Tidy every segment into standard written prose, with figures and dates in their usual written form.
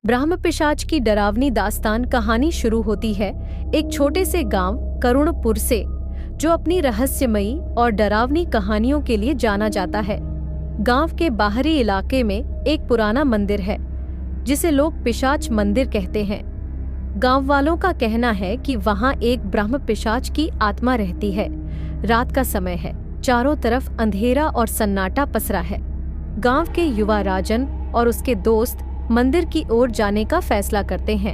ब्रह्म पिशाच की डरावनी दास्तान कहानी शुरू होती है एक छोटे से गांव करुणपुर से, जो अपनी रहस्यमयी और डरावनी कहानियों के लिए जाना जाता है। गांव के बाहरी इलाके में एक पुराना मंदिर है जिसे लोग पिशाच मंदिर कहते हैं। गांव वालों का कहना है कि वहां एक ब्रह्म पिशाच की आत्मा रहती है। रात का समय है, चारों तरफ अंधेरा और सन्नाटा पसरा है। गांव के युवा राजन और उसके दोस्त मंदिर की ओर जाने का फैसला करते हैं।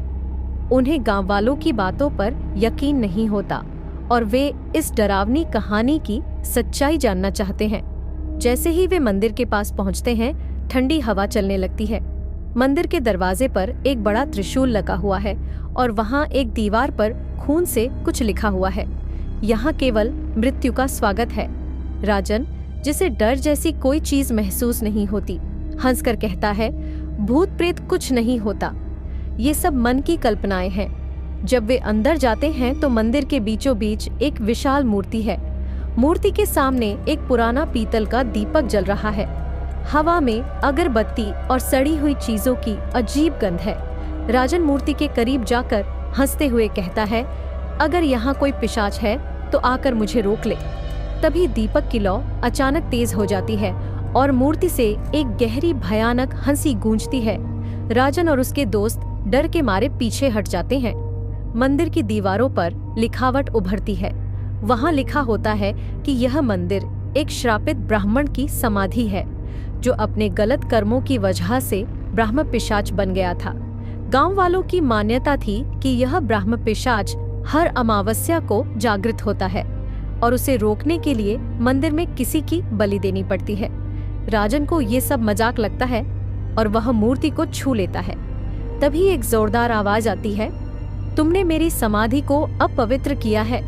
उन्हें गांव वालों की बातों पर यकीन नहीं होता और वे इस डरावनी कहानी की सच्चाई जानना चाहते हैं। जैसे ही वे मंदिर के पास पहुंचते हैं, ठंडी हवा चलने लगती है। मंदिर के दरवाजे पर एक बड़ा त्रिशूल लगा हुआ है और वहां एक दीवार पर खून से कुछ लिखा हुआ है। यहाँ केवल मृत्यु का स्वागत है। राजन, जिसे डर जैसी कोई चीज महसूस नहीं होती, हंसकर कहता है, भूत प्रेत कुछ नहीं होता, ये सब मन की कल्पनाएं हैं। जब वे अंदर जाते हैं तो मंदिर के बीचों बीच एक विशाल मूर्ति है। मूर्ति के सामने एक पुराना पीतल का दीपक जल रहा है। हवा में अगरबत्ती और सड़ी हुई चीजों की अजीब गंध है। राजन मूर्ति के करीब जाकर हंसते हुए कहता है, अगर यहाँ कोई पिशाच है तो आकर मुझे रोक ले। तभी दीपक की लौ अचानक तेज हो जाती है और मूर्ति से एक गहरी भयानक हंसी गूंजती है। राजन और उसके दोस्त डर के मारे पीछे हट जाते हैं। मंदिर की दीवारों पर लिखावट उभरती है। वहां लिखा होता है कि यह मंदिर एक श्रापित ब्राह्मण की समाधि है, जो अपने गलत कर्मों की वजह से ब्रह्म पिशाच बन गया था। गांव वालों की मान्यता थी कि यह ब्रह्म पिशाच हर अमावस्या को जागृत होता है और उसे रोकने के लिए मंदिर में किसी की बलि देनी पड़ती है। राजन को ये सब मजाक लगता है और वह मूर्ति को छू लेता है। तभी एक जोरदार आवाज आती है, तुमने मेरी समाधि को अपवित्र किया है,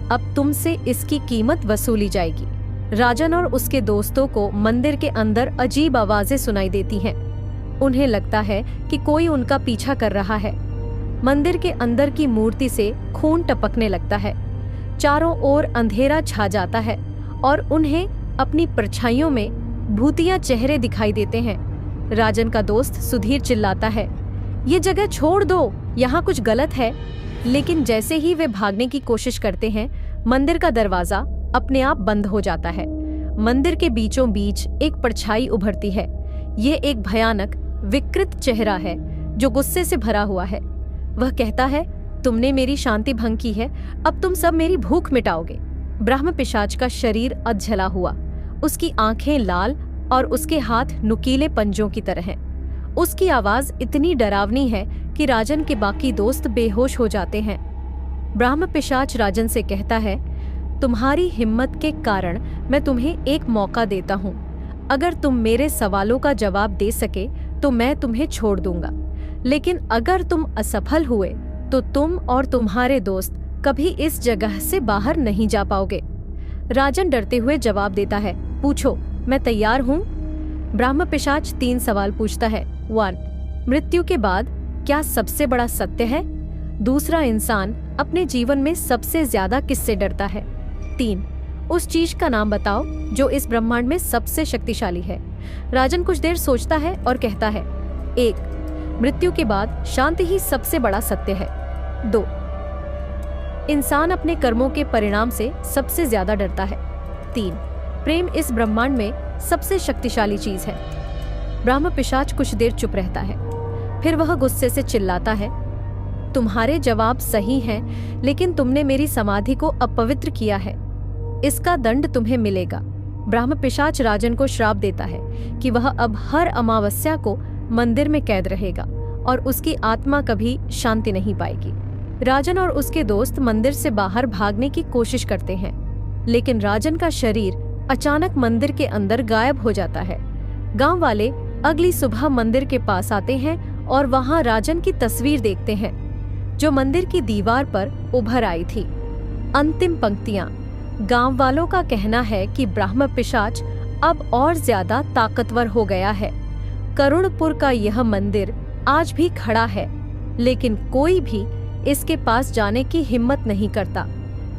अब तुमसे इसकी कीमत वसूली जाएगी। राजन और उसके दोस्तों को मंदिर के अंदर अजीब आवाजें सुनाई देती हैं। उन्हें लगता है कि कोई उनका पीछा कर रहा है। मंदिर के अंदर की मूर्ति से खून टपकने लगता है। चारों ओर अंधेरा छा जाता है और उन्हें अपनी परछाइयों में भूतिया चेहरे दिखाई देते हैं। राजन का दोस्त सुधीर चिल्लाता है, ये जगह छोड़ दो, यहाँ कुछ गलत है। लेकिन जैसे ही वे भागने की कोशिश करते हैं, मंदिर का दरवाजा अपने आप बंद हो जाता है। मंदिर के बीचों बीच एक परछाई उभरती है। ये एक भयानक विकृत चेहरा है जो गुस्से से भरा हुआ है। वह कहता है, तुमने मेरी शांति भंग की है, अब तुम सब मेरी भूख मिटाओगे। ब्रह्म पिशाच का शरीर अधजला हुआ, उसकी आंखें लाल और उसके हाथ नुकीले पंजों की तरह हैं। उसकी आवाज इतनी डरावनी है कि राजन के बाकी दोस्त बेहोश हो जाते हैं। ब्रह्म पिशाच राजन से कहता है, तुम्हारी हिम्मत के कारण मैं तुम्हें एक मौका देता हूँ। अगर तुम मेरे सवालों का जवाब दे सके तो मैं तुम्हें छोड़ दूंगा, लेकिन अगर तुम असफल हुए तो तुम और तुम्हारे दोस्त कभी इस जगह से बाहर नहीं जा पाओगे। राजन डरते हुए जवाब देता है, पूछो, मैं तैयार हूँ। ब्रह्म पिशाच 3 सवाल पूछता है। 1. मृत्यु के बाद क्या सबसे बड़ा सत्य है? दूसरा, इंसान अपने जीवन में सबसे ज्यादा किससे डरता है? 3. उस चीज का नाम बताओ जो इस ब्रह्मांड में सबसे शक्तिशाली है। राजन कुछ देर सोचता है और कहता है, 1. मृत्यु के बाद शांति ही सबसे बड़ा सत्य है। 2. इंसान अपने कर्मों के परिणाम से सबसे ज्यादा डरता है। 3. प्रेम इस ब्रह्मांड में सबसे शक्तिशाली चीज है। ब्रह्म पिशाच कुछ देर चुप रहता है, फिर वह गुस्से से चिल्लाता है, तुम्हारे जवाब सही हैं, लेकिन तुमने मेरी समाधि को अपवित्र किया है। इसका दंड तुम्हें मिलेगा। ब्रह्म पिशाच राजन को श्राप देता है कि वह अब हर अमावस्या को मंदिर में कैद रहेगा और उसकी आत्मा कभी शांति नहीं पाएगी। राजन और उसके दोस्त मंदिर से बाहर भागने की कोशिश करते हैं, लेकिन राजन का शरीर अचानक मंदिर के अंदर गायब हो जाता है। गांव वाले अगली सुबह मंदिर के पास आते हैं और वहां राजन की तस्वीर देखते हैं, जो मंदिर की दीवार पर उभर आई थी। अंतिम पंक्तियां। गांव वालों का कहना है कि ब्रह्म पिशाच अब और ज्यादा ताकतवर हो गया है। करुणपुर का यह मंदिर आज भी खड़ा है, लेकिन कोई भी इसके पास जाने की हिम्मत नहीं करता।